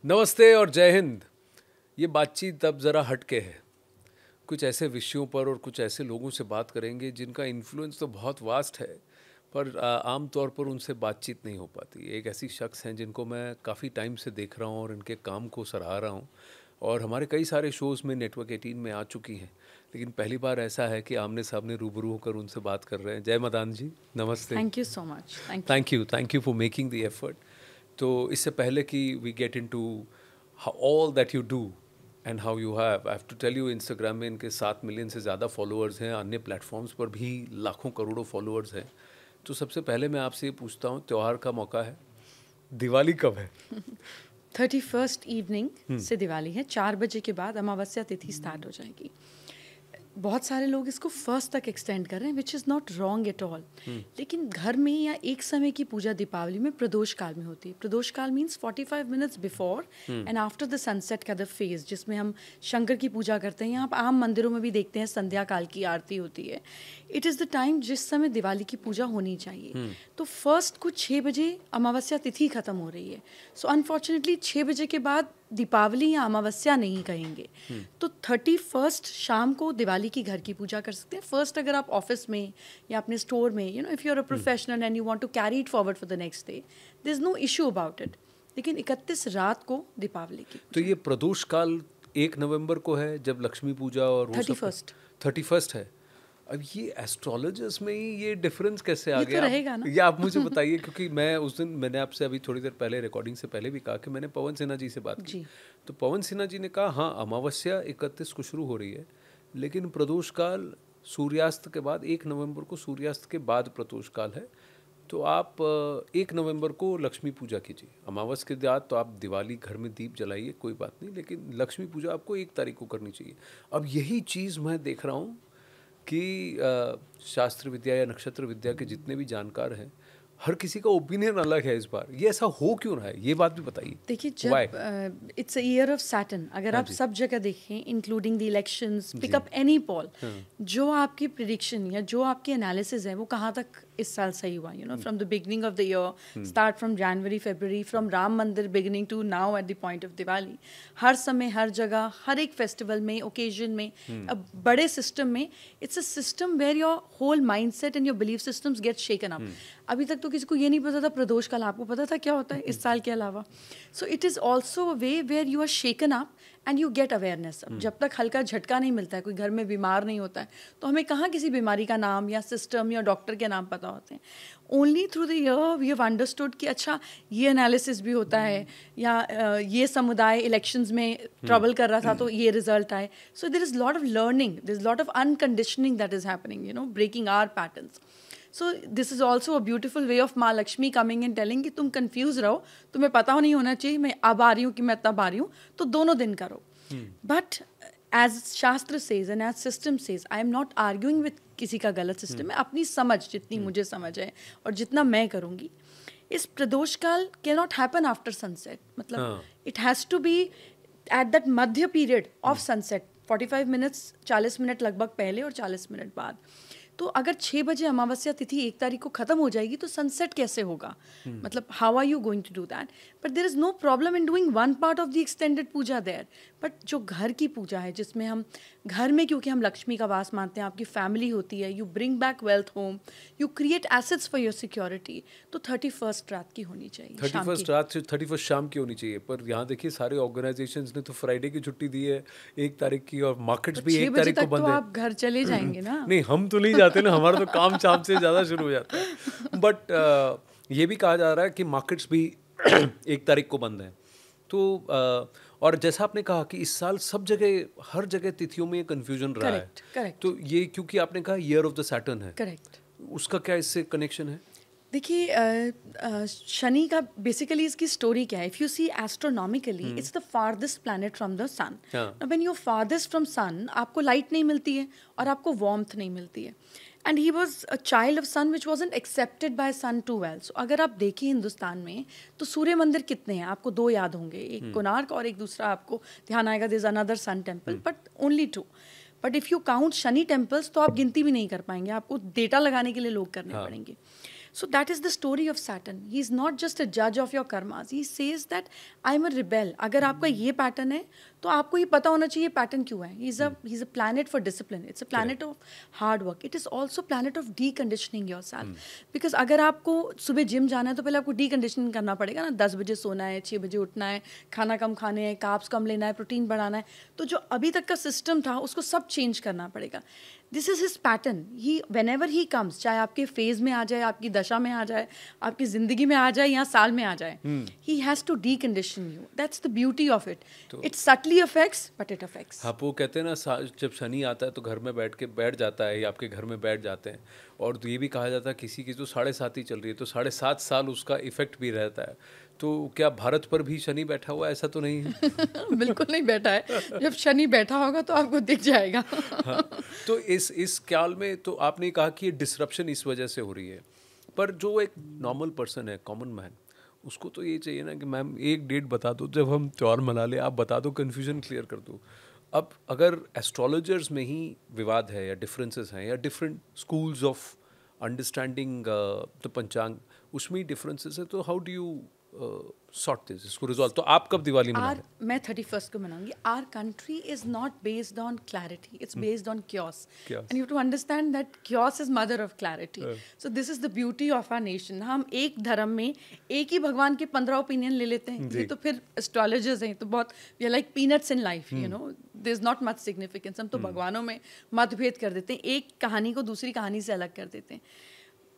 नमस्ते और जय हिंद। ये बातचीत अब ज़रा हटके है। कुछ ऐसे विषयों पर और कुछ ऐसे लोगों से बात करेंगे जिनका इन्फ्लुएंस तो बहुत वास्ट है, पर आम तौर पर उनसे बातचीत नहीं हो पाती। एक ऐसी शख्स हैं जिनको मैं काफ़ी टाइम से देख रहा हूँ और इनके काम को सराह रहा हूँ, और हमारे कई सारे शोज़ में नेटवर्क 18 में आ चुकी हैं, लेकिन पहली बार ऐसा है कि आमने सामने रूबरू होकर उनसे बात कर रहे हैं। जय मदान जी, नमस्ते। Thank you so much. Thank you for making the effort. तो इससे पहले कि we get into all that you do and how you have, I have to tell you, Instagram में इनके 7 मिलियन से ज़्यादा फॉलोअर्स हैं, अन्य प्लेटफॉर्म्स पर भी लाखों करोड़ों फॉलोअर्स हैं। तो सबसे पहले मैं आपसे ये पूछता हूँ, त्यौहार का मौका है, दिवाली कब है? 31st इवनिंग से दिवाली है। 4 बजे के बाद अमावस्या तिथि स्टार्ट हो जाएगी। बहुत सारे लोग इसको फर्स्ट तक एक्सटेंड कर रहे हैं, which is not wrong at all. लेकिन घर में या एक समय की पूजा दीपावली में प्रदोष काल में होती है। प्रदोष काल means 45 minutes before and after the sunset का द फेज, जिसमें हम शंकर की पूजा करते हैं। यहाँ आप आम मंदिरों में भी देखते हैं संध्या काल की आरती होती है। इट इज़ द टाइम जिस समय दिवाली की पूजा होनी चाहिए। तो फर्स्ट को 6 बजे अमावस्या तिथि खत्म हो रही है। सो अनफॉर्चुनेटली 6 बजे के बाद दीपावली या अमावस्या नहीं कहेंगे। तो 31st शाम को दिवाली की घर की पूजा कर सकते हैं। फर्स्ट अगर आप ऑफिस में या अपने स्टोर में, if you are a professional and you want to carry it forward for the next day, there is no issue about it. लेकिन 31 रात को दीपावली की तो ये प्रदोष काल 1 नवंबर को है, जब लक्ष्मी पूजा और वो 31st है। अब ये एस्ट्रोलॉजर्स में ही ये डिफरेंस कैसे आ गया? तो रहेगा ना? ये आप मुझे बताइए, क्योंकि मैं उस दिन, मैंने आपसे अभी थोड़ी देर पहले रिकॉर्डिंग से पहले भी कहा कि मैंने पवन सिन्हा जी से बात की। तो पवन सिन्हा जी ने कहा हाँ, अमावस्या 31 को शुरू हो रही है, लेकिन प्रदोष काल सूर्यास्त के बाद, 1 नवंबर को सूर्यास्त के बाद प्रदोष काल है। तो आप 1 नवंबर को लक्ष्मी पूजा कीजिए। अमावस के बाद तो आप दिवाली घर में दीप जलाइए, कोई बात नहीं, लेकिन लक्ष्मी पूजा आपको 1 तारीख को करनी चाहिए। अब यही चीज़ मैं देख रहा हूँ कि शास्त्र विद्या या नक्षत्र विद्या के जितने भी जानकार हैं, हर किसी का ओपिनियन अलग है इस बार। ये ऐसा हो क्यों रहा है, ये बात भी बताइए। देखिए, जब it's a year of Saturn, अगर आप सब जगह देखें, including the elections, pick up any poll, जो आपकी प्रिडिक्शन या जो आपकी एनालिसिस है वो कहाँ तक इस साल सही हुआ, from the beginning of the year, start from जनवरी फरवरी, from Ram Mandir beginning to now at the point of Diwali, हर समय हर जगह हर एक फेस्टिवल में, ओकेजन में, अब बड़े सिस्टम में, it's a system where your whole mind set and your belief systems get shaken up. अभी तक तो किसी को ये नहीं पता था प्रदोष काल, आपको पता था क्या होता है इस साल के अलावा? So it is also a way where you are shaken up and you get awareness. जब तक हल्का झटका नहीं मिलता है, कोई घर में बीमार नहीं होता है, तो हमें कहाँ किसी बीमारी का नाम या सिस्टम या डॉक्टर के नाम पता होते हैं। Only through the year we have understood कि अच्छा, ये एनालिसिस भी होता है, या ये समुदाय इलेक्शंस में ट्रबल कर रहा था तो ये रिजल्ट आए। So there is lot of learning, there is lot of unconditioning that is happening, breaking our patterns. So this is also a beautiful way of माँ लक्ष्मी कमिंग एंड टेलिंग कि तुम कन्फ्यूज रहो, तुम्हें पता नहीं होना चाहिए मैं अब आ रही हूँ कि मैं तब आ रही हूँ, तो दोनों दिन करो। But as shastra says and as system says, I am not arguing with किसी का गलत सिस्टम है। अपनी समझ, जितनी मुझे समझ है और जितना मैं करूँगी, इस प्रदोष काल can not happen after sunset. मतलब it has to be at that मध्य period of sunset, 45 minutes, 40 minute लगभग पहले और 40 मिनट बाद। तो अगर 6 बजे अमावस्या तिथि 1 तारीख को खत्म हो जाएगी तो सनसेट कैसे होगा? मतलब how are you going to do that? But there is no problem in doing one part of the extended puja there. But जो घर की पूजा है, जिसमें हम घर में, क्योंकि हम लक्ष्मी का वास मानते हैं, आपकी फैमिली होती है, you bring back wealth home, you create assets for your security, तो 31st रात की होनी चाहिए। 31st रात से 31st शाम की होनी चाहिए। पर यहाँ देखिए, सारे ऑर्गेनाइजेशंस ने तो फ्राइडे की छुट्टी दी है 1 तारीख की, और मार्केट्स भी 1 तारीख को बंद है। आप घर चले जाएंगे ना? नहीं, हम तो नहीं जाते ना, हमारा तो काम शाम से ज़्यादा शुरू हो जाता है। बट ये भी कहा जा रहा है कि मार्केट्स भी 1 तारीख को बंद हैं। तो और जैसा आपने कहा कि इस साल सब जगह, हर जगह तिथियों में कन्फ्यूजन रहा है। करेक्ट। तो ये क्योंकि आपने कहा ईयर ऑफ द सैटर्न है। करेक्ट। उसका क्या इससे कनेक्शन है? देखिए, शनि का बेसिकली इसकी स्टोरी क्या है? If you see astronomically, it's the farthest planet from the sun. When you farthest from sun, आपको लाइट नहीं मिलती है और आपको वार्मथ नहीं मिलती है। And he was a child of sun which wasn't accepted by sun too well. So अगर आप देखिए हिंदुस्तान में, तो सूर्य मंदिर कितने हैं? आपको 2 याद होंगे, एक कोणार्क और एक दूसरा आपको ध्यान आएगा, there is another sun temple, but only 2। But if you count Shani temples तो आप गिनती भी नहीं कर पाएंगे, आपको डेटा लगाने के लिए लोग करने पड़ेंगे। So that is the story of Saturn. He is not just a judge of your karmas. He says that I am a rebel. अगर आपका ये पैटर्न है तो आपको ये पता होना चाहिए पैटर्न क्यों है. He's a planet for discipline. It's a planet of hard work. It is also planet of deconditioning yourself. Because अगर आपको सुबह जिम जाना है तो पहले आपको deconditioning करना पड़ेगा ना. 10 बजे सोना है, 6 बजे उठना है, खाना कम खाने हैं, कार्ब्स कम लेना है, प्रोटीन बढ़ाना है. तो जो अभी तक का सिस्टम था उसको सब चेंज करना पड़ेगा. This is his pattern. He whenever he comes, चाहे आपके फेज में आ जाए, आपकी दशा में आ जाए, आपकी जिंदगी में आ जाए या साल में आ जाए, he has to decondition you. That's the beauty of it. It subtly affects but it affects. हाँ, वो कहते हैं ना, जब शनि आता है तो घर में बैठ जाता है या आपके घर में बैठ जाते हैं. और तो ये भी कहा जाता है किसी की तो 7.5 ही चल रही है तो 7.5 साल उसका इफेक्ट भी रहता है. तो क्या भारत पर भी शनि बैठा हुआ है? ऐसा तो नहीं है. बिल्कुल नहीं बैठा है. जब शनि बैठा होगा तो आपको दिख जाएगा. हाँ, तो इस ख्याल में तो आपने कहा कि ये डिसरप्शन इस वजह से हो रही है. पर जो एक नॉर्मल पर्सन है, कॉमन मैन, उसको तो ये चाहिए ना कि मैम एक डेट बता दो जब हम त्यौहार मना लें, आप बता दो, कन्फ्यूजन क्लियर कर दो. अब अगर एस्ट्रोलॉजर्स में ही विवाद है या डिफरेंसेस हैं या different schools of understanding the panchang, उसमें ही डिफरेंसेस है, तो how do you sort this, इसको रिजॉल्व? तो आप कब दिवाली मनाएंगे? मैं 31st को मनाऊंगी. Our country is not based on clarity, it's based on chaos. And you to understand that chaos is mother of clarity. So this is the beauty of our nation. हम एक धर्म में एक ही भगवान के 15 ओपिनियन ले लेते हैं. ये तो फिर एस्ट्रोलॉजर्स हैं तो बहुत, we are like peanuts in life, you know, there is not much significance. हम तो भगवानों में मतभेद कर देते हैं, एक कहानी को दूसरी कहानी से अलग कर देते हैं.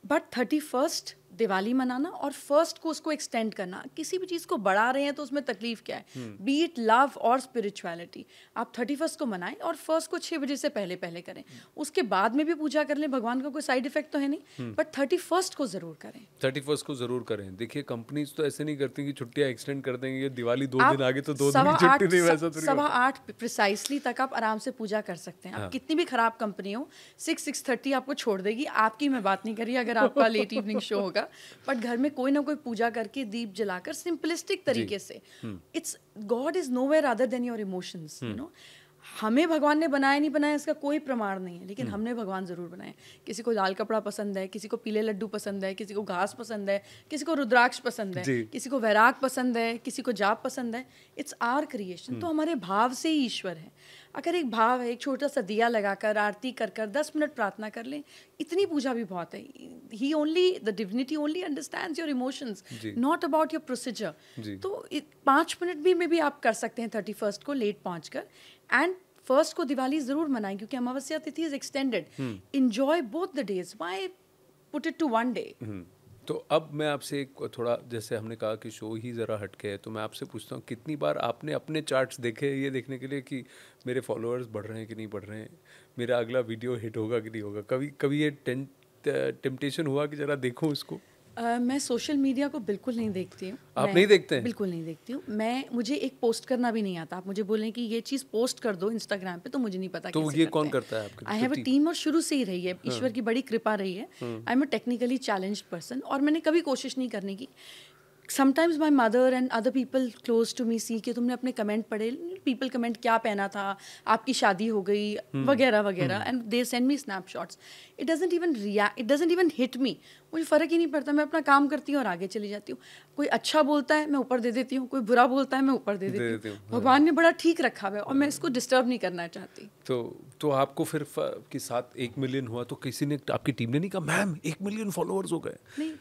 बट 31st दिवाली मनाना और 1st को उसको एक्सटेंड करना. किसी भी चीज़ को बढ़ा रहे हैं तो उसमें तकलीफ क्या है? बी इट लव और स्पिरिचुअलिटी. आप 31st को मनाएं और 1st को 6 बजे से पहले करें. उसके बाद में भी पूजा कर लें, भगवान का कोई साइड इफेक्ट तो है नहीं. बट 31st को ज़रूर करें. 31st को ज़रूर करें. देखिए, कंपनीज तो ऐसे नहीं करती कि छुट्टियाँ एक्सटेंड कर देंगे, दिवाली 2 दिन आगे तो 2 दिन की छुट्टी नहीं. वैसा तो 8:15 प्रिसाइसली तक आप आराम से पूजा कर सकते हैं. आप कितनी भी खराब कंपनी हो, 6-6:30 आपको छोड़ देगी. आपकी मैं बात नहीं कर रही अगर आपका लेट इवनिंग शो होगा. बट घर में कोई ना कोई पूजा करके, दीप जलाकर, सिंपलिस्टिक तरीके से. It's God is nowhere other than your emotions, you know. हमें भगवान ने बनाया नहीं बनाया इसका कोई प्रमाण नहीं है, लेकिन हमने भगवान जरूर बनाए. किसी को लाल कपड़ा पसंद है, किसी को पीले लड्डू पसंद है, किसी को घास पसंद है, किसी को रुद्राक्ष पसंद है, किसी को वैराग पसंद है, किसी को जाप पसंद है. It's our creation. तो हमारे भाव से ही ईश्वर है. अगर एक भाव है, एक छोटा सा दिया लगाकर आरती कर 10 मिनट प्रार्थना कर लें, इतनी पूजा भी बहुत है. He only, the divinity only understands your emotions, not about your procedure. तो 5 मिनट भी मे बी आप कर सकते हैं 31st को लेट पहुँच कर. एंड 1st को दिवाली ज़रूर मनाएं क्योंकि अमावस्या तिथि is extended. Enjoy both the days. Why put it to one day? तो अब मैं आपसे एक थोड़ा, जैसे हमने कहा कि शो ही ज़रा हटके है, तो मैं आपसे पूछता हूँ, कितनी बार आपने अपने चार्ट्स देखे ये देखने के लिए कि मेरे फॉलोअर्स बढ़ रहे हैं कि नहीं बढ़ रहे हैं, मेरा अगला वीडियो हिट होगा कि नहीं होगा? कभी ये टेम्पटेशन हुआ कि ज़रा देखूँ इसको? मैं सोशल मीडिया को बिल्कुल नहीं देखती हूँ. आप नहीं देखते हैं? बिल्कुल नहीं देखती हूँ. मुझे एक पोस्ट करना भी नहीं आता. आप मुझे बोलें कि ये चीज़ पोस्ट कर दो इंस्टाग्राम पे, तो मुझे नहीं पता. तो ये कौन करता है आपके? आई हैव अ टीम, और शुरू से ही रही है. ईश्वर की बड़ी कृपा रही है. I am a technically challenged person, और मैंने कभी कोशिश नहीं करने की. Sometimes my mother and other people close to me see कि तुमने अपने कमेंट पढ़े, पीपल कमेंट क्या पहना था, आपकी शादी हो गई वगैरह वगैरह, and they send me snapshots. It doesn't even hit me. मुझे फ़र्क ही नहीं पड़ता. मैं अपना काम करती हूँ और आगे चली जाती हूँ. कोई अच्छा बोलता है मैं ऊपर दे देती हूँ, कोई बुरा बोलता है मैं ऊपर दे देती हूँ. भगवान ने बड़ा ठीक रखा है और मैं इसको डिस्टर्ब नहीं करना चाहती. तो आपको फिर के साथ 1 मिलियन हुआ तो किसी ने, आपकी टीम ने नहीं कहा मैम 1 मिलियन फॉलोअर्स हो गए?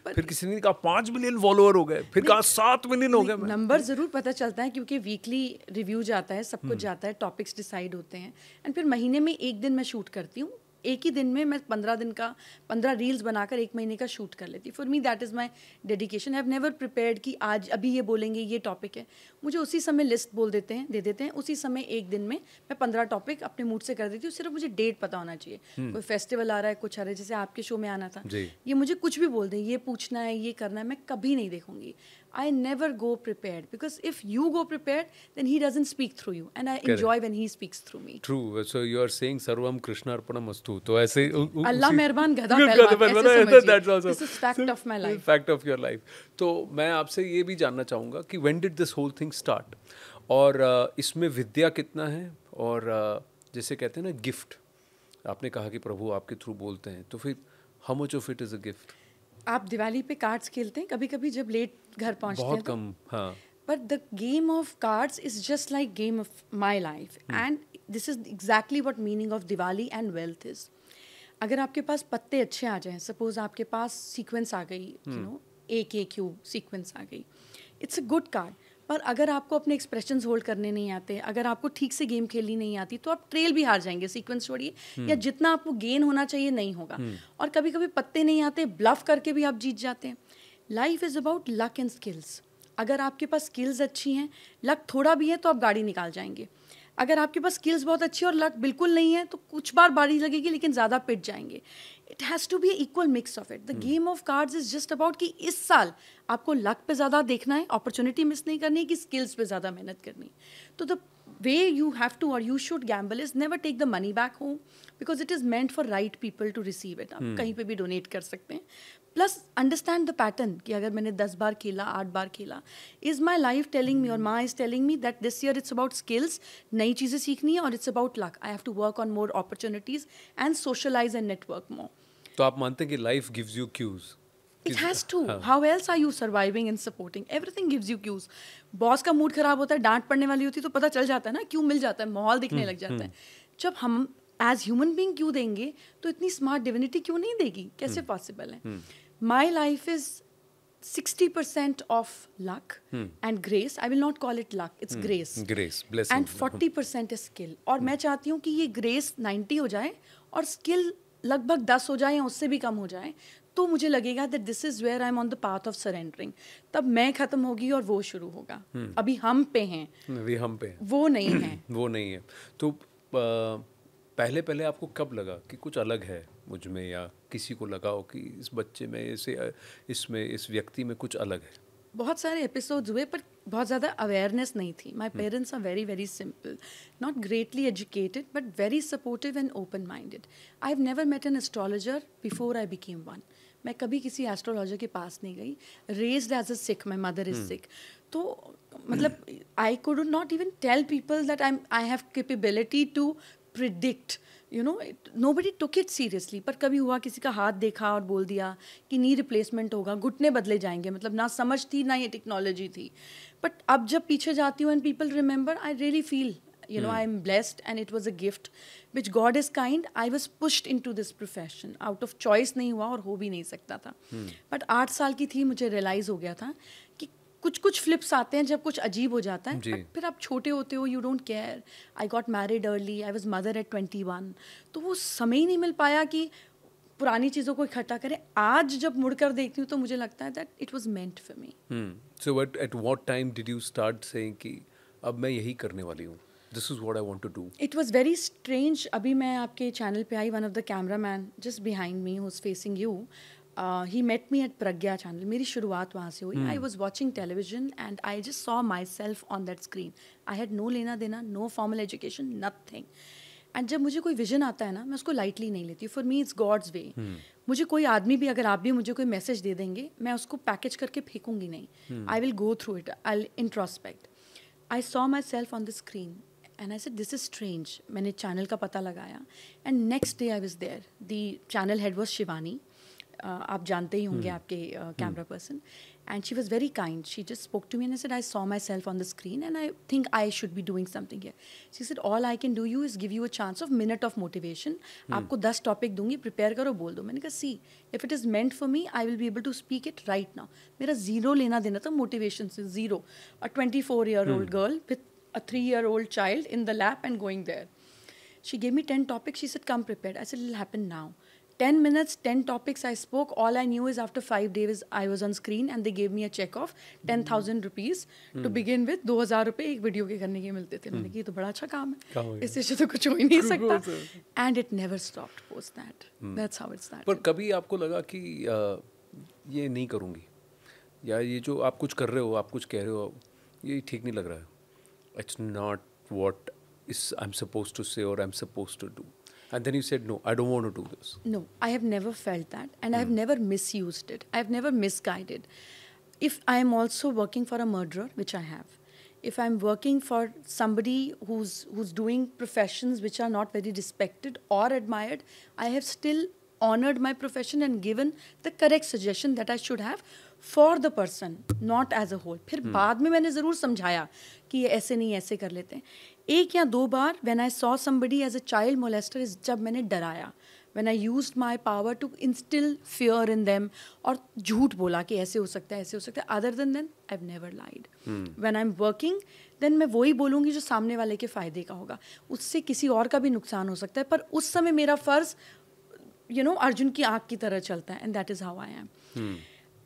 फिर किसी ने कहा 5 मिलियन फॉलोअर हो गए, फिर कहा 7 मिलियन हो गए? नंबर ज़रूर पता चलता है क्योंकि वीकली रिव्यू जाता है, सब कुछ जाता है, टॉपिक्स डिसाइड होते हैं. एंड फिर महीने में 1 दिन मैं शूट करती हूँ. एक ही दिन में मैं 15 रील्स बनाकर 1 महीने का शूट कर लेती. For me that is my dedication. I have never prepared कि आज अभी ये बोलेंगे, ये टॉपिक है. मुझे उसी समय लिस्ट दे देते हैं. उसी समय 1 दिन में मैं 15 टॉपिक अपने मूड से कर देती हूँ. सिर्फ मुझे डेट पता होना चाहिए. कोई फेस्टिवल आ रहा है, कुछ आ रहा है, जैसे आपके शो में आना था, ये मुझे कुछ भी बोल दें, ये पूछना है, ये करना है, मैं कभी नहीं देखूंगी. I never go prepared, because if you go prepared, then he doesn't speak through you, and I enjoy when he speaks through me. True. So you are saying Sarvam Krishna Arpanamastu. तो ऐसे अल्लाह मेहरबान गधा पहलवान, ऐसे समझिए. This is fact of my life. Fact of your life. तो मैं आपसे ये भी जानना चाहूँगा कि when did this whole thing start? और इसमें विद्या कितना है? और जैसे कहते हैं ना गिफ्ट, आपने कहा कि प्रभु आपके थ्रू बोलते हैं, तो फिर how much of it is a gift? आप दिवाली पे कार्ड्स खेलते हैं कभी कभी जब लेट घर पहुंचते हैं? बहुत कम, हाँ. But the game of cards is just like game of my life. And this is exactly what meaning of Diwali and wealth is. अगर आपके पास पत्ते अच्छे आ जाएं, सपोज आपके पास सीक्वेंस आ गई, यू नो AKQ सीक्वेंस आ गई, इट्स अ गुड कार्ड. पर अगर आपको अपने एक्सप्रेशंस होल्ड करने नहीं आते, अगर आपको ठीक से गेम खेलनी नहीं आती, तो आप ट्रेल भी हार जाएंगे, सीक्वेंस छोड़िए, या जितना आपको गेन होना चाहिए नहीं होगा. और कभी कभी पत्ते नहीं आते, ब्लफ करके भी आप जीत जाते हैं. Life is about luck and skills. अगर आपके पास स्किल्स अच्छी हैं, लक थोड़ा भी है तो आप गाड़ी निकाल जाएंगे. अगर आपके पास स्किल्स बहुत अच्छी और लक बिल्कुल नहीं है तो कुछ बार बारी लगेगी लेकिन ज़्यादा पिट जाएंगे. It has to be equal mix of it. The game of cards is just about कि इस साल आपको लक पे ज़्यादा देखना है, अपॉर्चुनिटी मिस नहीं करनी है, कि स्किल्स पे ज़्यादा मेहनत करनी है. तो the way you have to और you should gamble is never take the money back home, because it is meant for right people to receive it. आप कहीं पे भी डोनेट कर सकते हैं. प्लस अंडरस्टैंड द पैटर्न कि अगर मैंने 10 बार खेला, 8 बार खेला, is my life telling me और माँ is telling me that this year it's about skills, नई चीज़ें सीखनी है, और it's about luck. I have to work on more opportunities and socialise and network more. तो आप मानते हैं कि life gives you cues? It has to. How else are you surviving and supporting? Everything gives you cues. Boss का mood खराब होता है, डांट पड़ने वाली होती है, तो पता चल जाता है ना, क्यों मिल जाता है, माहौल दिखने लग जाता है. जब हम एज ह्यूमन बीइंग क्यों देंगे, तो इतनी स्मार्ट डिविनिटी क्यों नहीं देगी? कैसे पॉसिबल है? My life is 60% of luck and grace. I will not call it luck, it's grace. Grace, blessing. And 40% is skill. और मैं चाहती हूँ कि ये grace 90 हो जाए और skill लगभग 10 हो जाए या उससे भी कम हो जाए, तो मुझे लगेगा that this is where I'm on the path of surrendering. तब मैं खत्म होगी और वो शुरू होगा. अभी हम पे हैं, अभी हम पे हैं, वो नहीं है. वो नहीं है. तो पहले आपको कब लगा कि कुछ अलग है मुझ में, या किसी को लगा हो कि इस बच्चे में इसमें इस व्यक्ति में कुछ अलग है? बहुत सारे एपिसोड्स हुए पर बहुत ज़्यादा अवेयरनेस नहीं थी. My parents are very very simple, not greatly educated but very supportive and open minded. I have never met an astrologer before I became one. मैं कभी किसी एस्ट्रोलॉजर के पास नहीं गई. Raised as a Sikh, my mother is Sikh. तो मतलब I could not even tell people that I have capability to predict, you know, nobody took it seriously. पर कभी हुआ किसी का हाथ देखा और बोल दिया कि नी रिप्लेसमेंट होगा, घुटने बदले जाएंगे. मतलब ना समझ थी ना ये टेक्नोलॉजी थी. बट अब जब पीछे जाती हूँ and people remember, I really feel, you know, I am blessed and it was a gift which God is kind. I was pushed into this profession out of choice. नहीं हुआ और हो भी नहीं सकता था. But 8 साल की थी, मुझे realize हो गया था कि कुछ फ्लिप्स आते हैं जब कुछ अजीब हो जाता है. फिर आप छोटे होते हो, you don't care. I got married early, I was mother eight 21. तो वो समय ही नहीं मिल पाया कि पुरानी चीज़ों को इकट्ठा करें. आज जब मुड़कर देखती हूँ तो मुझे लगता है that it was meant for me. So at what time did you start saying कि अब मैं यही करने वाली हूँ, this is what I want to do? It was very strange. अभी मैं आपके चैनल पे आई, one of the cameraman just behind me who's facing you, he met me at Pragya channel. मेरी शुरुआत वहाँ से हुई. I was watching television and I just saw myself on that screen. I had no लेना देना, no formal education, nothing. And जब मुझे कोई विजन आता है ना, मैं उसको लाइटली नहीं लेती. For me it's God's way. मुझे कोई आदमी भी, अगर आप भी मुझे कोई मैसेज दे देंगे, मैं उसको पैकेज करके फेंकूंगी नहीं. I will go through it, I will introspect. I saw my self on the screen and I said, this is strange. मैंने चैनल का पता लगाया and next day I was there. The channel head was Shivani. आप जानते ही होंगे आपके camera person. And she was very kind. She just spoke to me and I said, I saw myself on the screen and I think I should be doing something here. She said, all I can do you is give you a chance of minute of motivation. आपको 10 topic दूंगी, prepare करो, बोल दो. मैंने कहा, see, if it is meant for me, I will be able to speak it right now. मेरा zero लेना देना था motivation से, zero. A 24-year-old girl with a 3-year-old child in the lap and going there. She gave me 10 topics. She said, come prepared. I said, it will happen now. 10 minutes, 10 topics I spoke. All I knew is after 5 days I was on screen and they gave me a check of 10,000 rupees to begin with. 2,000 रुपए एक video के करने के मिलते थे. मैंने कहा, ये तो बड़ा अच्छा काम है, इससे अच्छा तो कुछ हो ही नहीं सकता. And it never stopped post that. That's how it started. पर कभी आपको लगा कि ये नहीं करूँगी, या ये जो आप कुछ कर रहे हो, आप कुछ कह रहे हो, ये ठीक नहीं लग रहा है? It's not what I'm supposed to say or I'm supposed to do. And then you said, no, I don't want to do this. No, I have never felt that. And I have never misused it. I have never misguided. If I am also working for a murderer, which I have, if I'm working for somebody who's doing professions which are not very respected or admired, I have still honored my profession and given the correct suggestion that I should have for the person, not as a whole. फिर बाद में मैंने ज़रूर समझाया कि ये ऐसे नहीं, ऐसे कर लेते हैं. 1 या 2 बार when I saw somebody as a child molester is जब मैंने डराया, when I used my power to instill fear in them और झूठ बोला कि ऐसे हो सकता है, ऐसे हो सकता है. Other than then, I've never lied. When I'm working, then मैं वही बोलूँगी जो सामने वाले के फ़ायदे का होगा. उससे किसी और का भी नुकसान हो सकता है, पर उस समय मेरा फ़र्ज़ अर्जुन की आँख की तरह चलता है. And that is how I am.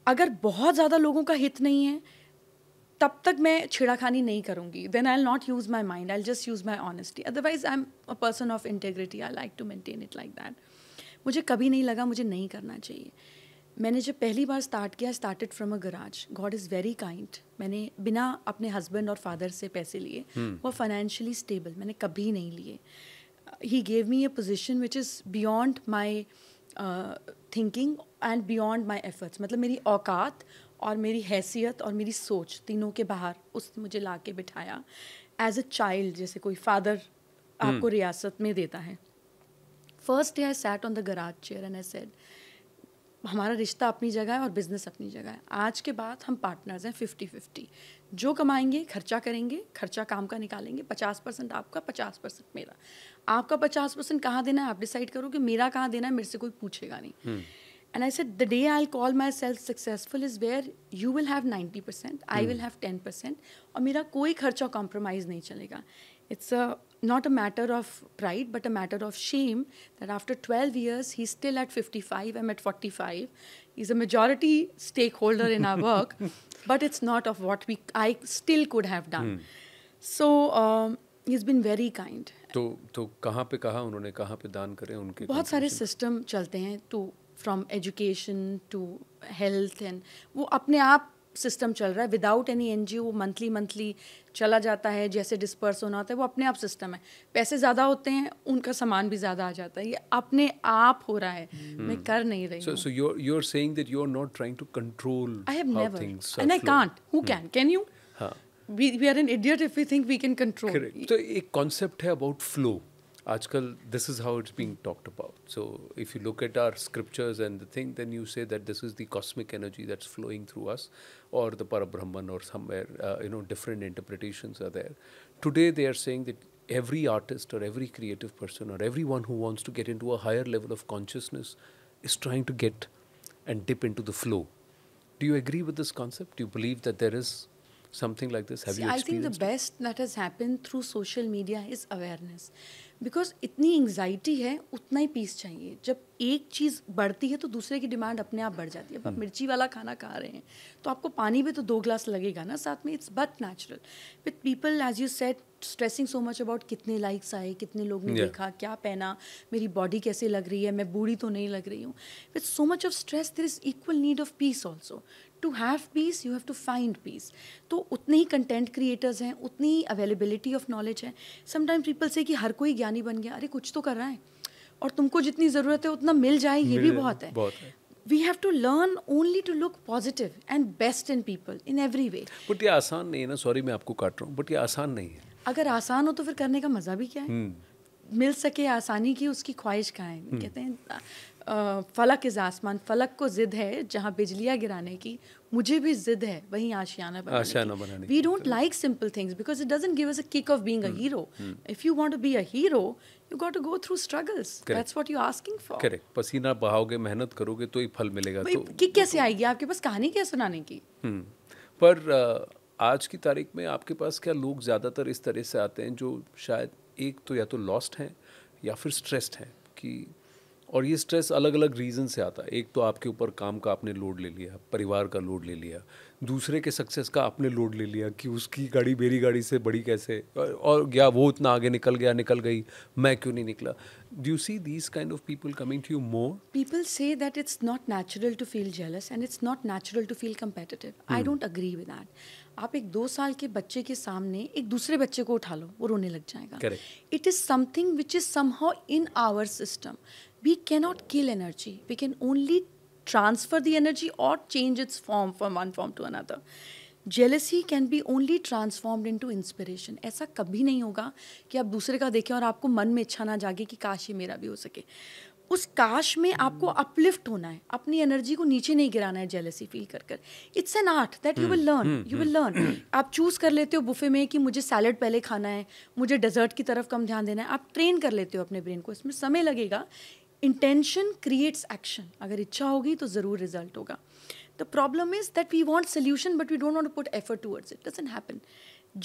अगर बहुत ज़्यादा लोगों का हित नहीं है, तब तक मैं छेड़ाखानी नहीं करूँगी. Then I'll not use my mind. I'll just use my honesty. Otherwise, I'm a person of integrity. I like to maintain it like that. मुझे कभी नहीं लगा मुझे नहीं करना चाहिए. मैंने जब पहली बार स्टार्ट किया, started from a garage. God is very kind. मैंने बिना अपने हस्बैंड और फादर से पैसे लिए, वो फाइनेंशियली स्टेबल, मैंने कभी नहीं लिए. He gave me a position which is beyond my thinking and beyond my efforts. मतलब मेरी औकात और मेरी हैसियत और मेरी सोच तीनों के बाहर उसने मुझे ला के बिठाया. एज अ चाइल्ड, जैसे कोई फादर आपको रियासत में देता है. First day I sat on the garage chair and I said, हमारा रिश्ता अपनी जगह है और बिज़नेस अपनी जगह है. आज के बाद हम पार्टनर्स हैं 50-50. जो कमाएंगे खर्चा करेंगे, खर्चा काम का निकालेंगे. 50% आपका, 50% मेरा. आपका 50% कहाँ देना है आप डिसाइड करो, कि मेरा कहाँ देना है मेरे से कोई पूछेगा नहीं. And I said, the day I'll call myself successful is where you will have 90%, I will have 10%, और मेरा कोई खर्चा कॉम्प्रोमाइज़ नहीं चलेगा. It's not a matter of pride, but a matter of shame that after 12 years, he's still at 55, I'm at 45. He's a majority stakeholder in our work, but it's not of what I still could have done. So, he's been very kind. तो कहाँ पे कहा उन्होंने, कहाँ पे दान करें उनके? बहुत सारे सिस्टम चलते हैं, from education to health, and वो अपने आप सिस्टम चल रहा है विदाउट एनी NGO. मंथली चला जाता है, जैसे डिस्पर्स होना होता है वो अपने आप सिस्टम है. पैसे ज़्यादा होते हैं, उनका सामान भी ज़्यादा आ जाता है. ये अपने आप हो रहा है, मैं कर नहीं रही हूँ. So you're saying that you're not trying to control I have how never, things and I flow. can't. Who can? Can you? हाँ. We are an idiot if we think we can control. Correct. तो एक concept है about flow. आजकल this is how it's being talked about. So if you look at our scriptures and the thing, then you say that this is the cosmic energy that's flowing through us, or the Parabrahman, or somewhere, different interpretations are there. Today they are saying that every artist or every creative person or everyone who wants to get into a higher level of consciousness is trying to get and dip into the flow. Do you agree with this concept? Do you believe that there is something like this? Have you experienced I think the best that has happened through social media is awareness. Because इतनी anxiety है, उतना ही piece चाहिए. जब एक चीज़ बढ़ती है तो दूसरे की डिमांड अपने आप बढ़ जाती है. अब आप मिर्ची वाला खाना खा रहे हैं तो आपको पानी भी तो 2 ग्लास लगेगा ना साथ में. It's but natural. With people as you said stressing so much about कितने लाइक्स आए, कितने लोग ने देखा, क्या पहना, मेरी बॉडी कैसे लग रही है, मैं बूढ़ी तो नहीं लग रही हूँ. With so much of stress there is equal need of peace also. To have peace you have to find peace. तो उतने ही कंटेंट क्रिएटर्स हैं, उतनी ही अवेलेबिलिटी ऑफ नॉलेज है. समटाइम्स पीपल से कि हर कोई ज्ञानी बन गया. अरे कुछ तो कर रहा है, और तुमको जितनी ज़रूरत है उतना मिल जाए, ये भी बहुत है. We have to learn only to look positive and best in people in every way. But ये आसान नहीं है ना. सॉरी मैं आपको काट रहा हूँ, बट ये आसान नहीं है. अगर आसान हो तो फिर करने का मज़ा भी क्या है. मिल सके आसानी की, उसकी ख्वाहिश कहाँ है. कहते हैं फलक इज़ आसमान. फलक को जिद है जहाँ बिजलियाँ गिराने की, मुझे भी जिद है वहीं आशियाना बनाने की. We don't like simple things because it doesn't give us a kick of being a hero. If you want to be a hero you got to go through struggles. Correct. That's what you're asking for. Correct. पसीना बहाओगे, मेहनत करोगे तो ही फल मिलेगा. तो kick कैसे आएगी आपके पास, कहानी क्या सुनाने की. पर आज की तारीख में आपके पास क्या लोग ज़्यादातर इस तरह से आते हैं जो शायद एक तो या तो लॉस्ट हैं या फिर स्ट्रेस्ड हैं, कि और ये स्ट्रेस अलग अलग रीज़न से आता है. एक तो आपके ऊपर काम का आपने लोड ले लिया, परिवार का लोड ले लिया, दूसरे के सक्सेस का आपने लोड ले लिया कि उसकी गाड़ी मेरी गाड़ी से बड़ी कैसे, और या वो इतना आगे निकल गई, मैं क्यों नहीं निकला. Do you see these kind of people coming to you more? People say that it's not natural to feel jealous and it's not natural to feel competitive. I don't agree with that. आप एक 2 साल के बच्चे के सामने एक दूसरे बच्चे को उठा लो, वो रोने लग जाएगा. Correct. It is something which is somehow in our system. We cannot kill energy. We can only transfer the energy or change its form from one form to another. Jealousy can be only transformed into inspiration. ऐसा कभी नहीं होगा कि आप दूसरे का देखें और आपको मन में इच्छा ना जागे कि काश ये मेरा भी हो सके. उस काश में आपको अपलिफ्ट होना है, अपनी एनर्जी को नीचे नहीं गिराना है जेलेसी फील कर कर. It's an art that you will learn, you will learn. आप चूज कर लेते हो बुफे में कि मुझे सैलड पहले खाना है, मुझे डेजर्ट की तरफ कम ध्यान देना है. आप ट्रेन कर लेते हो अपने ब्रेन को. इसमें समय लगेगा. Intention creates action. अगर इच्छा होगी तो ज़रूर रिजल्ट होगा. The problem is that we want solution, but we don't want to put effort towards it. Doesn't happen.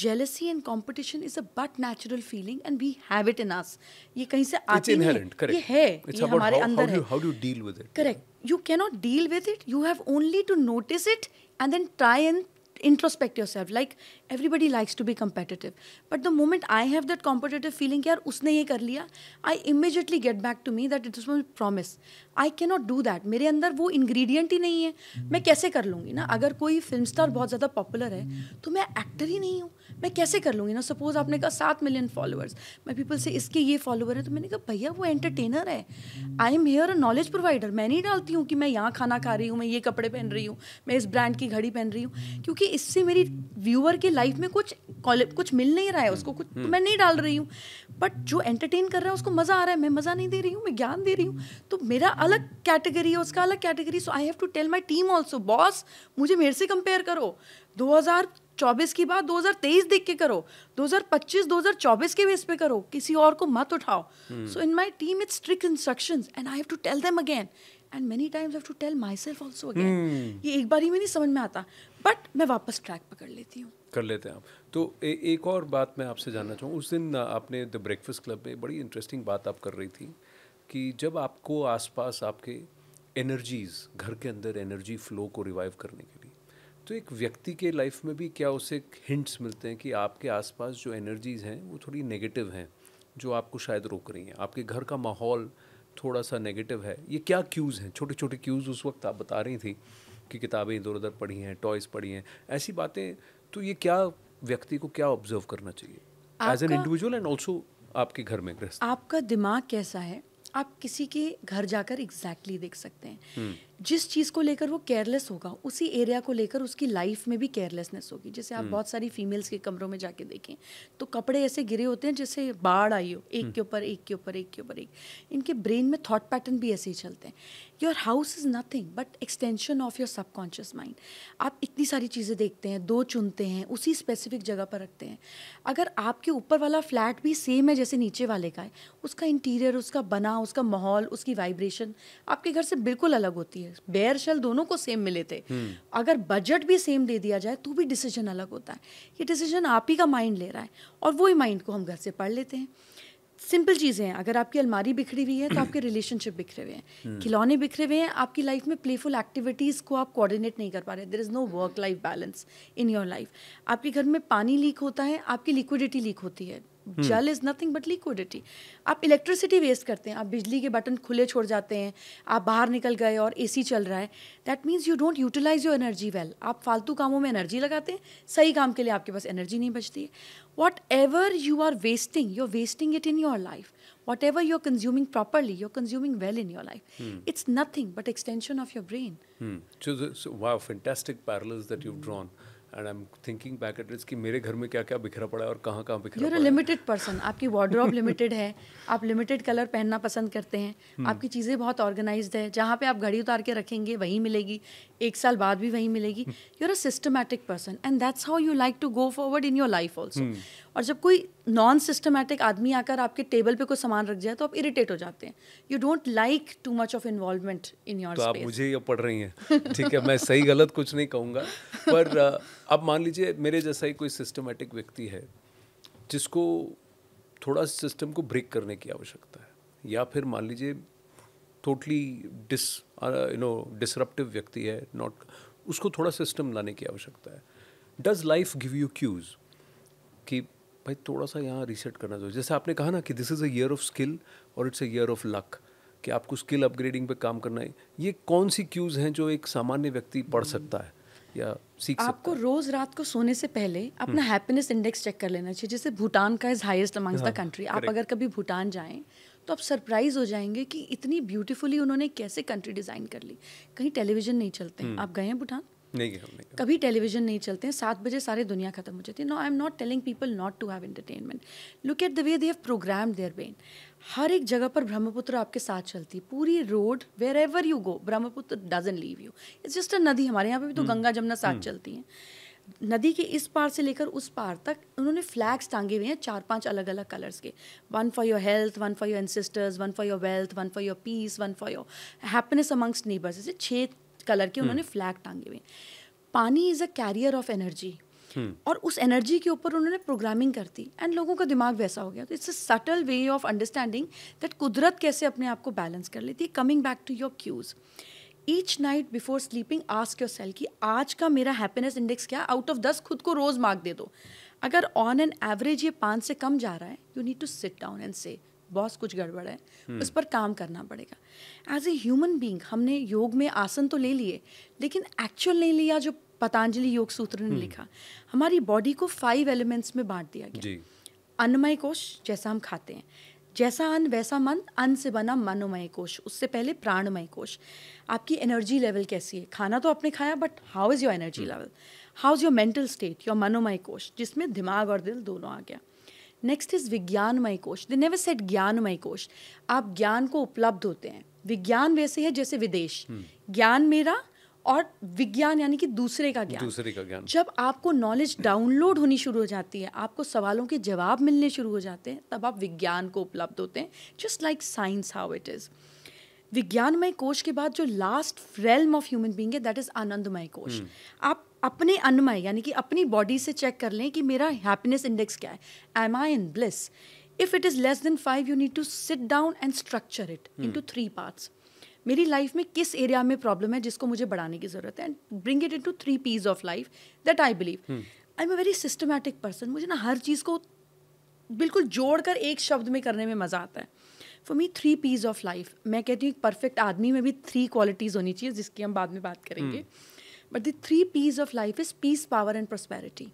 Jealousy and competition is a but natural feeling, and we have it in us. ये कहीं से आती नहीं है. It's inherent, correct. ये है. It's ये about हमारे अंदर है. how do you deal with it? Correct. You cannot deal with it. You have only to notice it and then try and introspect yourself. Like everybody likes to be competitive, but the moment I have that competitive feeling कि यार उसने ये कर लिया, I immediately get back to me that it was my promise. I cannot do that. मेरे अंदर वो ingredient ही नहीं है. मैं कैसे कर लूँगी ना? अगर कोई फिल्म स्टार बहुत ज़्यादा पॉपुलर है तो मैं एक्टर ही नहीं हूँ. मैं कैसे कर लूँगी ना? सपोज आपने कहा 7 मिलियन फॉलोअर्स, मैं पीपल से इसके ये फॉलोअर है, तो मैंने कहा भैया वो एंटरटेनर है. I am here a knowledge provider. मैं नहीं डालती हूँ कि मैं यहाँ खाना खा रही हूँ, मैं ये कपड़े पहन रही हूँ, मैं इस ब्रांड की घड़ी पहन रही हूँ, क्योंकि इससे मेरी व्यूअर के लाइफ में कुछ मिल नहीं रहा है उसको, कुछ तो मैं नहीं डाल रही हूँ. बट जो एंटरटेन कर रहा है उसको मज़ा आ रहा है, मैं मज़ा नहीं दे रही हूँ, मैं ज्ञान दे रही हूँ. तो मेरा अलग कैटेगरी है, उसका अलग category. So I have to tell my team also, boss मुझे मेरे से कंपेयर करो. 2024 की बात 2023 देख के करो, 2025 2024 के बेस पे करो, किसी और को मत उठाओ. So in my team it's strict instructions and I have to tell them again. And many times I have to tell myself also again. ये एक बारी में नहीं समझ में आता, बट मैं वापस ट्रैक पकड़ लेती हूँ. कर लेते हैं आप. तो एक और बात मैं आपसे जानना चाहूँ. उस दिन आपने द ब्रेकफास्ट क्लब में बड़ी इंटरेस्टिंग बात आप कर रही थी कि जब आपको आसपास आपके एनर्जीज, घर के अंदर एनर्जी फ्लो को रिवाइव करने के लिए, तो एक व्यक्ति के लाइफ में भी क्या उसे हिंट्स मिलते हैं कि आपके आसपास जो एनर्जीज हैं वो थोड़ी नेगेटिव हैं, जो आपको शायद रोक रही हैं, आपके घर का माहौल थोड़ा सा नेगेटिव है. ये क्या क्यूज़ हैं, छोटे छोटे क्यूज़ उस वक्त आप बता रही थी कि किताबें इधर उधर पढ़ी हैं, टॉयज़ पढ़ी हैं, ऐसी बातें. तो ये क्या व्यक्ति को क्या ऑब्जर्व करना चाहिए as an individual and also आपके घर में गृहस्थ? आपका दिमाग कैसा है आप किसी के घर जाकर एग्जैक्टली देख सकते हैं. जिस चीज़ को लेकर वो केयरलेस होगा, उसी एरिया को लेकर उसकी लाइफ में भी केयरलेसनेस होगी. जैसे आप बहुत सारी फीमेल्स के कमरों में जाके देखें तो कपड़े ऐसे गिरे होते हैं जैसे बाढ़ आई हो, एक के ऊपर एक के ऊपर एक के ऊपर एक. इनके ब्रेन में थॉट पैटर्न भी ऐसे ही चलते हैं. Your house is nothing but extension of your subconscious mind. आप इतनी सारी चीज़ें देखते हैं, दो चुनते हैं, उसी स्पेसिफिक जगह पर रखते हैं. अगर आपके ऊपर वाला फ्लैट भी सेम है जैसे नीचे वाले का है, उसका इंटीरियर, उसका बना, उसका माहौल, उसकी वाइब्रेशन आपके घर से बिल्कुल अलग होती है. बेयर शेल दोनों को सेम मिले थे, अगर बजट भी सेम दे दिया जाए तो भी डिसीजन अलग होता है. ये डिसीजन आप ही का माइंड ले रहा है और वही माइंड को हम घर से पढ़ लेते हैं. सिंपल चीज़ें हैं. अगर आपकी अलमारी बिखरी हुई है तो आपके रिलेशनशिप बिखरे हुए हैं, खिलौने बिखरे हुए हैं, आपकी लाइफ में प्लेफुल एक्टिविटीज़ को आप कोऑर्डिनेट नहीं कर पा रहे. There is no work life balance in your life. आपके घर में पानी लीक होता है, आपकी लिक्विडिटी लीक होती है. जल इज़ नथिंग बट लिक्विडिटी. आप इलेक्ट्रिसिटी वेस्ट करते हैं, आप बिजली के बटन खुले छोड़ जाते हैं, आप बाहर निकल गए और एसी चल रहा है. That means you don't utilise your energy well. आप फालतू कामों में एनर्जी लगाते हैं, सही काम के लिए आपके पास एनर्जी नहीं बचती है. Whatever you are wasting it in your life. Whatever you're consuming properly, you're consuming well in your life. It's nothing but extension of your brain. So wow, fantastic parallels that you've drawn. And I'm thinking back at it कि मेरे घर में क्या क्या बिखरा पड़ा है और कहाँ कहाँ बिखरा पड़ा है. You're a limited person. आपकी wardrobe limited है, आप limited color पहनना पसंद करते हैं, आपकी चीज़ें बहुत organized है, जहाँ पे आप घड़ी उतार के रखेंगे वहीं मिलेगी, एक साल बाद भी वहीं मिलेगी. You're a systematic person and that's how you like to go forward in your life also. और जब कोई नॉन सिस्टमैटिक आदमी आकर आपके टेबल पे कोई सामान रख जाए तो आप इरिटेट हो जाते हैं. You don't like too much of involvement in your space. तो आप मुझे ये पढ़ रही हैं, ठीक है, मैं सही गलत कुछ नहीं कहूँगा, पर अब मान लीजिए मेरे जैसा ही कोई सिस्टमैटिक व्यक्ति है जिसको थोड़ा सिस्टम को ब्रेक करने की आवश्यकता है, या फिर मान लीजिए टोटली डिसरप्टिव व्यक्ति है, नॉट, उसको थोड़ा सिस्टम लाने की आवश्यकता है. Does life give you cues कि भाई थोड़ा सा यहाँ रीसेट करना चाहिए? जैसे आपने कहा ना कि this is a year of skill और it's a year of luck, कि आपको स्किल अपग्रेडिंग पे काम करना है. ये कौन सी क्यूज़ हैं जो एक सामान्य व्यक्ति पढ़ सकता है या सीख सकता है? आपको रोज़ रात को सोने से पहले अपना हैप्पीनेस इंडेक्स चेक कर लेना चाहिए. जैसे भूटान का is highest amongst the country. आप अगर कभी भूटान जाएं तो आप सरप्राइज हो जाएंगे कि इतनी ब्यूटीफुली उन्होंने कैसे कंट्री डिज़ाइन कर ली. कहीं टेलीविज़न नहीं चलते हैं. आप गए हैं भूटान? नहीं. कभी टेलीविजन नहीं चलते हैं. 7 बजे सारी दुनिया खत्म हो जाती है. No, I am not telling people not to have entertainment. Look at the way they have programmed their brain. हर एक जगह पर ब्रह्मपुत्र आपके साथ चलती है, पूरी road wherever you go Brahmaputra doesn't leave you. It's just a नदी। हमारे यहाँ पे भी तो गंगा जमुना साथ चलती हैं। नदी के इस पार से लेकर उस पार तक उन्होंने फ्लैग्स टांगे हुए हैं 4-5 अलग अलग कलर्स के। 1 for your health, 1 for your ancestors, 1 for your wealth, 1 for your peace, 1 for your happiness amongst neighbours. ऐसे 6 कलर के उन्होंने फ्लैग टांगे हुए हैं। पानी is a carrier of energy, और उस एनर्जी के ऊपर उन्होंने प्रोग्रामिंग कर दी एंड लोगों का दिमाग वैसा हो गया। तो it's a subtle way of understanding that कुदरत कैसे अपने आप को बैलेंस कर लेती है। Coming back to your cues, each night before sleeping ask yourself कि आज का मेरा हैप्पीनेस इंडेक्स क्या। आउट ऑफ 10 खुद को रोज मार्क दे दो। अगर ऑन एन एवरेज ये 5 से कम जा रहा है, you need to sit down and say boss कुछ गड़बड़ है, उस पर काम करना पड़ेगा। एज ए ह्यूमन बींग हमने योग में आसन तो ले लिए, लेकिन एक्चुअल नहीं लिया जो पतंजलि योग सूत्र ने लिखा। हमारी बॉडी को 5 एलिमेंट्स में बांट दिया गया। अन्नमय कोश, जैसा हम खाते हैं, जैसा अन्न वैसा मन, अन्न से बना मनोमय कोश, उससे पहले प्राणमय कोश। आपकी एनर्जी लेवल कैसी है, खाना तो आपने खाया but how is your energy level, how is your mental state, your manomaya kosha, जिसमें दिमाग और दिल दोनों आ गया। नेक्स्ट इज विज्ञानमय कोश। दे नेवर सेड ज्ञानमय कोश। आप ज्ञान को उपलब्ध होते हैं। विज्ञान वैसे है जैसे विदेश, ज्ञान मेरा और विज्ञान यानी कि दूसरे का ज्ञान। जब आपको नॉलेज डाउनलोड होनी शुरू हो जाती है, आपको सवालों के जवाब मिलने शुरू हो जाते हैं, तब आप विज्ञान को उपलब्ध होते हैं। Just like science how it is. विज्ञानमय कोश के बाद जो last realm of human being है, दैट इज आनंदमय कोश। आप अपने अन्नमय यानी कि अपनी बॉडी से चेक कर लें कि मेरा हैप्पीनेस इंडेक्स क्या है। Am I in bliss? If it is less than 5, you need to sit down and structure it into 3 parts. मेरी लाइफ में किस एरिया में प्रॉब्लम है जिसको मुझे बढ़ाने की ज़रूरत है, and bring it into 3 P's of life that I believe. I am a very systematic person. मुझे ना हर चीज़ को बिल्कुल जोड़कर एक शब्द में करने में मज़ा आता है। For me 3 P's of life. मैं कहती हूँ एक परफेक्ट आदमी में भी 3 क्वालिटीज़ होनी चाहिए, जिसकी हम बाद में बात करेंगे। But the 3 P's of life is peace, power and prosperity.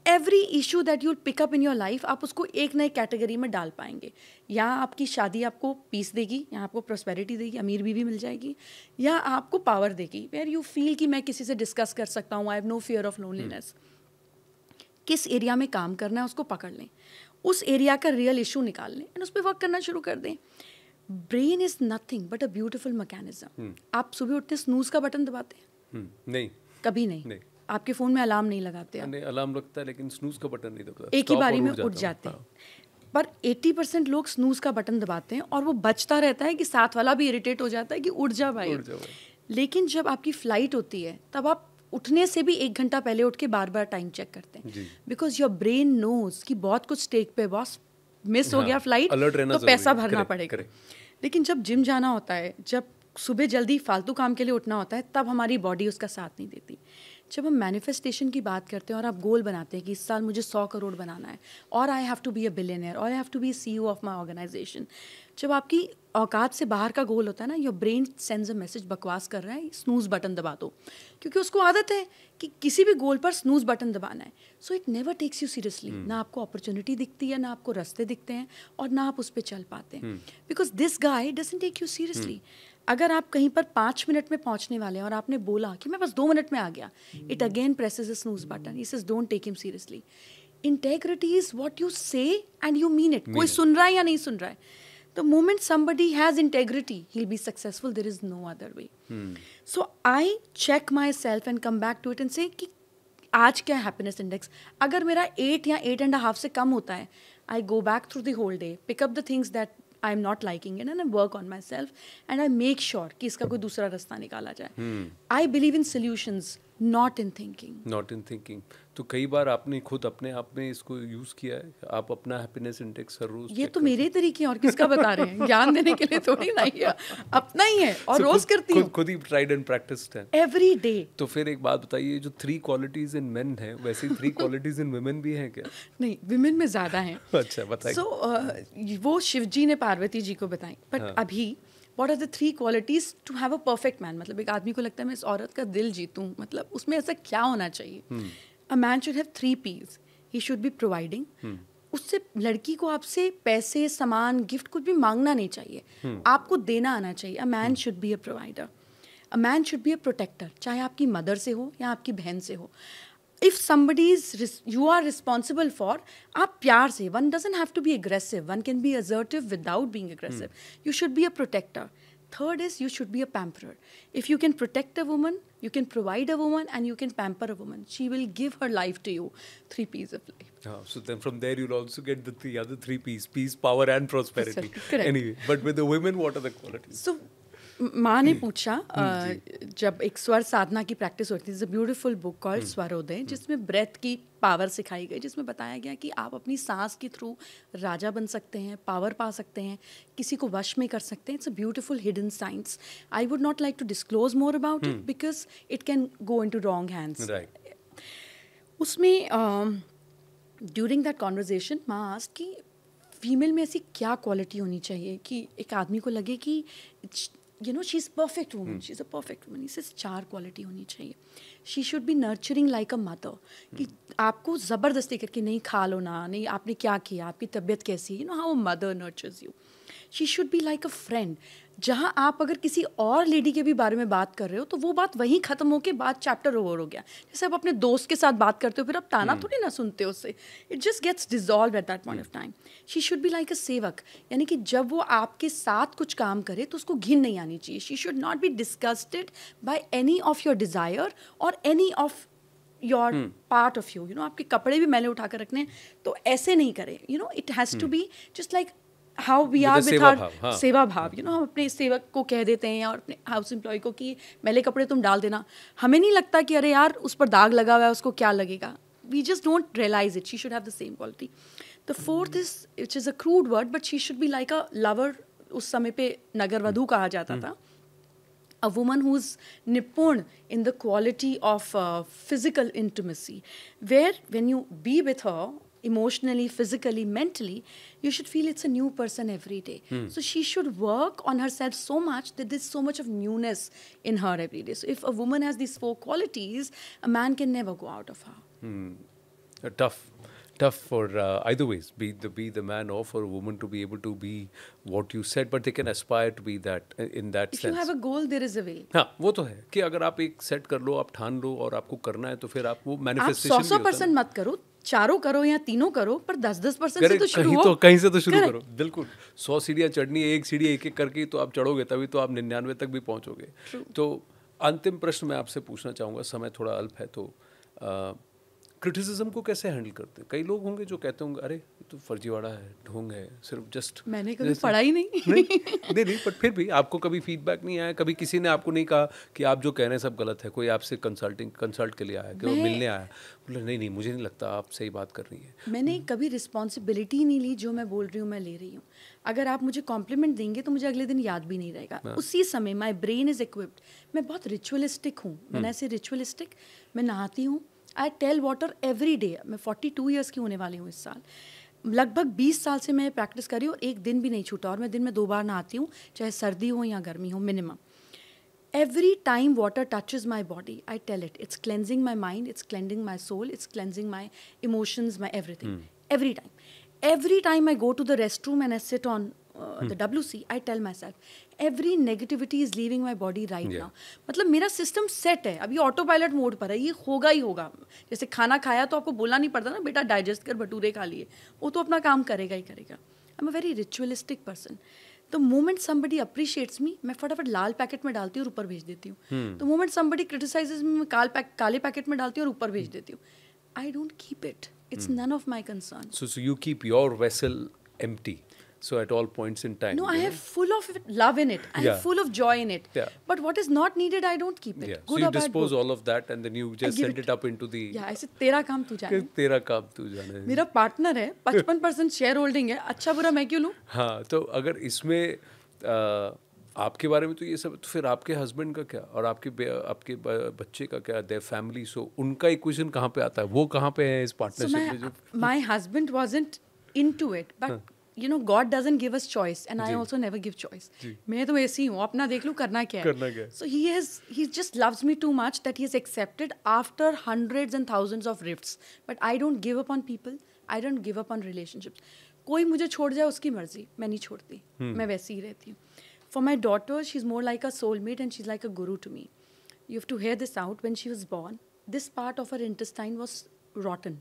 Every issue that you pick up in your life, आप उसको एक नई कैटेगरी में डाल पाएंगे। यहाँ आपकी शादी आपको पीस देगी, यहाँ आपको प्रॉस्पेरिटी देगी, अमीर बीवी मिल जाएगी, या आपको पावर देगी, वेयर यू फील कि मैं किसी से डिस्कस कर सकता हूँ, I have no fear of loneliness. किस एरिया में काम करना है उसको पकड़ लें, उस एरिया का रियल इशू निकाल लें एंड उस पर वर्क करना शुरू कर दें। Brain is nothing but a beautiful mechanism. आप सुबह उठते स्नूज का बटन दबाते हैं? नहीं, कभी नहीं। आपके फ़ोन में अलार्म नहीं लगाते आप? नहीं, अलार्म लगता है लेकिन स्नूज का बटन नहीं दबाता, एक ही बारी में उठ जाते हैं। पर 80% लोग स्नूज का बटन दबाते हैं और वो बचता रहता है कि साथ वाला भी इरिटेट हो जाता है कि उठ जा भाई। लेकिन जब आपकी फ्लाइट होती है तब आप उठने से भी 1 घंटा पहले उठ के बार बार टाइम चेक करते हैं, बिकॉज योर ब्रेन नोज कि बहुत कुछ स्टेक पे, बॉस मिस हो गया फ्लाइट तो पैसा भरना पड़ेगा। लेकिन जब जिम जाना होता है, जब सुबह जल्दी फालतू काम के लिए उठना होता है, तब हमारी बॉडी उसका साथ नहीं देती। जब हम मैनिफेस्टेशन की बात करते हैं और आप गोल बनाते हैं कि इस साल मुझे 100 करोड़ बनाना है, और I have to be a billionaire, और I have to be CEO of my organisation, जब आपकी औकात से बाहर का गोल होता है ना, your brain sends a message, बकवास कर रहा है, स्नूज बटन दबा दो, क्योंकि उसको आदत है कि किसी भी गोल पर स्नूज बटन दबाना है। So it never takes you seriously. ना आपको अपॉर्चुनिटी दिखती है, ना आपको रास्ते दिखते हैं, और ना आप उस पर चल पाते हैं, because this guy doesn't take you seriously. अगर आप कहीं पर 5 मिनट में पहुंचने वाले हैं और आपने बोला कि मैं बस 2 मिनट में आ गया, it again presses a snooze button, he says don't take him seriously. Integrity is what you say and you mean it. कोई सुन रहा है या नहीं सुन रहा है, the moment somebody has integrity, he'll be successful. There is no other way. So I check myself and come back to it and say कि आज क्या है happiness index. अगर मेरा 8 या 8.5 से कम होता है, I go back through the whole day, pick up the things that I'm not liking it, and I work on myself, and I make sure कि इसका कोई दूसरा रास्ता निकाला जाए. I believe in solutions, not in thinking. Not in thinking. तो कई बार आपने खुद अपने आप में इसको यूज़ किया है, आप अपना हैप्पीनेस इंडेक्स हर रोज? ये तो मेरे तरीके और किसका बता रहे हैं, ज्ञान देने के लिए थोड़ी ना, है अपना ही है और रोज करती हूँ, खुद ही ट्राइड एंड प्रैक्टिस्ड है एवरी डे। तो फिर एक बात बताइए, जो 3 क्वालिटीज इन मेन है, वैसे 3 क्वालिटीज इन वुमेन भी हैं क्या? नहीं, वुमेन में ज्यादा हैं। अच्छा, बताइए। सो वो शिव जी ने पार्वती जी को बताई, बट अभी What are the 3 qualities to have a perfect man? मतलब एक आदमी को लगता है मैं इस औरत का दिल जीतूं, मतलब उसमें ऐसा क्या होना चाहिए? A man should have 3 P's. He should be providing. उससे लड़की को आपसे पैसे, सामान, गिफ्ट कुछ भी मांगना नहीं चाहिए, आपको देना आना चाहिए. A man should be a provider. A man should be a protector. चाहे आपकी मदर से हो या आपकी बहन से हो. if somebody is you are responsible for, आप प्यार से, one doesn't have to be aggressive, one can be assertive without being aggressive. You should be a protector. Third is you should be a pamperer. If you can protect a woman, you can provide a woman, and you can pamper a woman, she will give her life to you. 3 P's of life. So then from there you'll also get the other 3 P's: peace, power and prosperity. Correct. Anyway, but with the women, what are the qualities? So माँ ने पूछा, जब एक स्वर साधना की practice होती है, beautiful book called Swarodaya, जिसमें ब्रेथ की पावर सिखाई गई, जिसमें बताया गया कि आप अपनी सांस के थ्रू राजा बन सकते हैं, पावर पा सकते हैं, किसी को वश में कर सकते हैं. It's a beautiful hidden science. I would not like to disclose more about it because it can go into wrong hands. उसमें ड्यूरिंग दैट कॉन्वर्जेशन माँ आस्क्ड कि फीमेल में ऐसी क्या क्वालिटी होनी चाहिए कि एक आदमी को लगे कि she is perfect woman, she is a perfect woman. इससे 4 क्वालिटी होनी चाहिए. She should B nurturing like a mother, कि आपको ज़बरदस्ती करके नहीं खा लो ना, नहीं आपने क्या किया, आपकी तबीयत कैसी है, how mother nurtures you. She should be like a friend. जहाँ आप अगर किसी और लेडी के भी बारे में बात कर रहे हो तो वो बात वहीं ख़त्म होके बाद चैप्टर ओवर हो गया. जैसे आप अपने दोस्त के साथ बात करते हो, फिर आप ताना थोड़ी ना सुनते हो उससे. It just gets dissolve at that point of time. She should be like a sevak, यानी कि जब वो आपके साथ कुछ काम करे तो उसको घिन नहीं आनी चाहिए. She should not be disgusted by any of your desire और any of your part of you. आपके कपड़े भी मैले उठा कर रखने हैं तो ऐसे नहीं करें. It has to be just like how we are with our seva bhav. हम अपने सेवक को कह देते हैं और अपने हाउस एम्प्लॉय को कि मैले कपड़े तुम डाल देना. हमें नहीं लगता कि अरे यार उस पर दाग लगा हुआ है, उसको क्या लगेगा. We just don't realise it. She should have the same quality. The fourth is, which is a crude word, but she should be like a lover. उस समय पे नगर वधू कहा जाता था. A woman who's nippon in the quality of physical intimacy, where when you be with her emotionally, physically, mentally, you should feel it's a new person every day. So she should work on herself so much that there's so much of newness in her every day. So if a woman has these 4 qualities, a man can never go out of her. Tough for either ways, be the man or for a woman to be able to be what you said, but they can aspire to be that in that if sense. If you have a goal, there is a way. हाँ, वो तो है कि अगर आप एक set कर लो, आप ठान लो और आपको करना है तो फिर आप वो मैनिफेस्टेशन. आप 100% मत करो, 4 करो या 3 करो, पर 10% से तो शुरू हो. कहीं से तो शुरू करो. बिल्कुल. 100 सीढ़ियाँ चढ़नी है, एक सीढ़ी एक एक करके तो आप चढ़ोगे, तभी तो आप 99 तक भी पहुँचोगे. तो अंतिम प्रश्न मैं आपसे पूछना चाहूँगा, समय थोड़ा अल्प है, तो क्रिटिसिज्म को कैसे हैंडल करते हैं? कई लोग होंगे जो कहते होंगे अरे ये तो फर्जीवाड़ा है, ढोंग है, सिर्फ जस्ट. मैंने कभी पढ़ा ही नहीं. नहीं, पर फिर भी आपको कभी फीडबैक नहीं आया? कभी किसी ने आपको नहीं कहा कि आप जो कह रहे हैं सब गलत है? कोई आपसे कंसल्ट के लिए आया, कि वो मिलने आया, बोला नहीं मुझे नहीं लगता आप सही बात कर रही हैं? मैंने कभी रिस्पॉन्सिबिलिटी नहीं ली. जो मैं बोल रही हूँ मैं ले रही हूँ. अगर आप मुझे कॉम्प्लीमेंट देंगे तो मुझे अगले दिन याद भी नहीं रहेगा. उसी समय माई ब्रेन इज इक्विप्ड. मैं बहुत रिचुअलिस्टिक हूँ. मैंने ऐसे रिचुअलिस्टिक, मैं नहाती हूँ. I tell water every day. मैं 42 ईयर्स की होने वाली हूँ इस साल. लगभग 20 साल से मैं प्रैक्टिस कर रही हूँ और एक दिन भी नहीं छूटा. और मैं दिन में 2 बार नहाती हूँ, चाहे सर्दी हो या गर्मी हो, minimum. Every time water touches my body, I tell it, it's cleansing my mind, it's cleansing my soul, it's cleansing my emotions, my everything. Every time. Every time I go to the restroom and I sit on the WC, I tell myself, every negativity is leaving my body right now. मतलब मेरा system set है, अभी auto pilot mode पर है, ये होगा ही होगा. जैसे खाना खाया तो आपको बोलना नहीं पड़ता ना, बेटा डाइजेस्ट कर, भटूरे खा लिए. वो तो अपना काम करेगा ही करेगा. I am a very ritualistic person. The moment somebody appreciates me, मैं फटाफट लाल पैकेट में डालती हूँ और ऊपर भेज देती हूँ. द मोमेंट समबडी क्रिटिसाइजेस मी, मैं काले पैकेट में डालती हूँ और ऊपर भेज देती हूँ. I don't keep it. It's none of my concern. So you keep your vessel empty. So at all points in time. No, I have full of love in it. I have full of joy in it. Yeah. But what is not needed, I don't keep it. Yeah. Good so you or bad, dispose good. all of that and then you just send it up into the. Yeah, ऐसे तेरा काम तू जाने. तेरा काम तू जाने. मेरा पार्टनर है, 55% शेयर होल्डिंग है. अच्छा बुरा मैं क्यों लूँ? हाँ, तो अगर इसमें आपके बारे में तो ये सब, तो फिर आपके हस्बैंड का क्या और आपके बच्चे का क्या, देयर फैमिली, सो उनका इक्वेशन कहाँ पे आता है? वो कहाँ पे है इस पार्टनरशिप में? जो my husband wasn't into it, but God doesn't give us choice, and I also never give choice. मैं तो ऐसी हूँ, अपना देख लूँ करना क्या है. So he just loves me too much that he has accepted after hundreds and thousands of rifts. But I don't give up on people. I don't give up on relationships. कोई मुझे छोड़ जाए उसकी मर्जी, मैं नहीं छोड़ती. मैं वैसी ही रहती हूँ. For my daughter, she's more like a soulmate and she's like a guru to me. You have to hear this out. When she was born, this part of her intestine was rotten.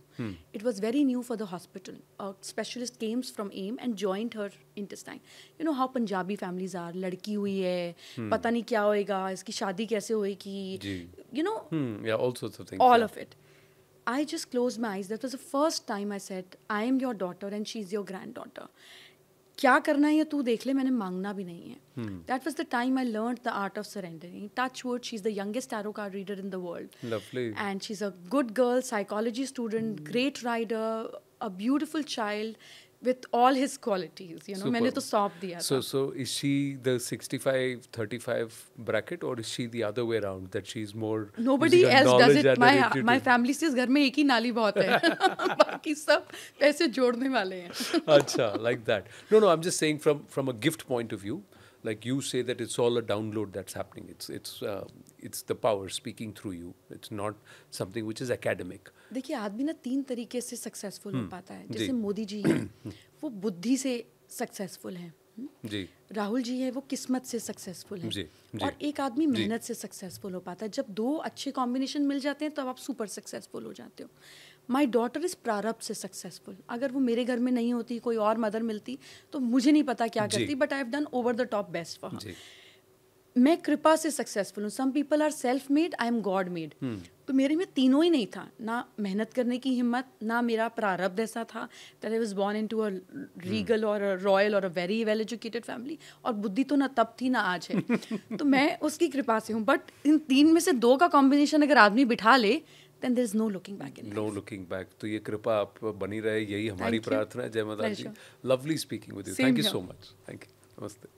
It was very new for the hospital. A specialist came from AIM and joined her intestine. You know how Punjabi families are. लड़की हुई है, पता नहीं क्या होएगा, इसकी शादी कैसे होएगी. You know, yeah, all sorts of things. All of it. I just closed my eyes. That was the first time I said, I am your daughter and she's your granddaughter. क्या करना है ये तू देख ले, मैंने मांगना भी नहीं है. That was the time I learned the art of surrendering. Touch wood, she's the youngest tarot card reader in the world. Lovely. And she's a good girl, psychology student, great writer, a beautiful child with all his qualities. You know, मैंने तो सौंप दिया था. So is she the 65-35 bracket or is she the other way around, that she's more? Nobody else does it. My family says घर में एक ही नाली बहुत है. बाकी सब पैसे जोड़ने वाले हैं. Acha, like that. No, I'm just saying from a gift point of view. Like you say that it's all a download that's happening. It's the power speaking through you. It's not something which is academic. देखिए आदमी ना 3 तरीके से successful हो पाता है. जैसे मोदी जी हैं, वो बुद्धि से सक्सेसफुल हैं. जी. राहुल जी है, वो किस्मत से सक्सेसफुल हैं. और एक आदमी मेहनत से सक्सेसफुल हो पाता है. जब 2 अच्छे कॉम्बिनेशन मिल जाते हैं तब आप सुपर सक्सेसफुल हो जाते हो. माई डॉटर इज़ प्रारब्ध से सक्सेसफुल. अगर वो मेरे घर में नहीं होती, कोई और मदर मिलती, तो मुझे नहीं पता क्या करती, but I have done over the top best for her. मैं कृपा से सक्सेसफुल हूँ. Some people are self made, I am God made. तो मेरे में तीनों ही नहीं था. ना मेहनत करने की हिम्मत, ना मेरा प्रारब्ध ऐसा था that I was born into a regal और अ रॉयल और a very well educated family. और बुद्धि तो ना तब थी ना आज है. तो मैं उसकी कृपा से हूँ. बट इन 3 में से 2 का कॉम्बिनेशन अगर आदमी बिठा ले, then there is no looking back in life. No looking back. तो ये कृपा आप बनी रहे, यही हमारी प्रार्थना है. जय माता दी. Lovely speaking with you. Thank you so much. Thank you. Namaste.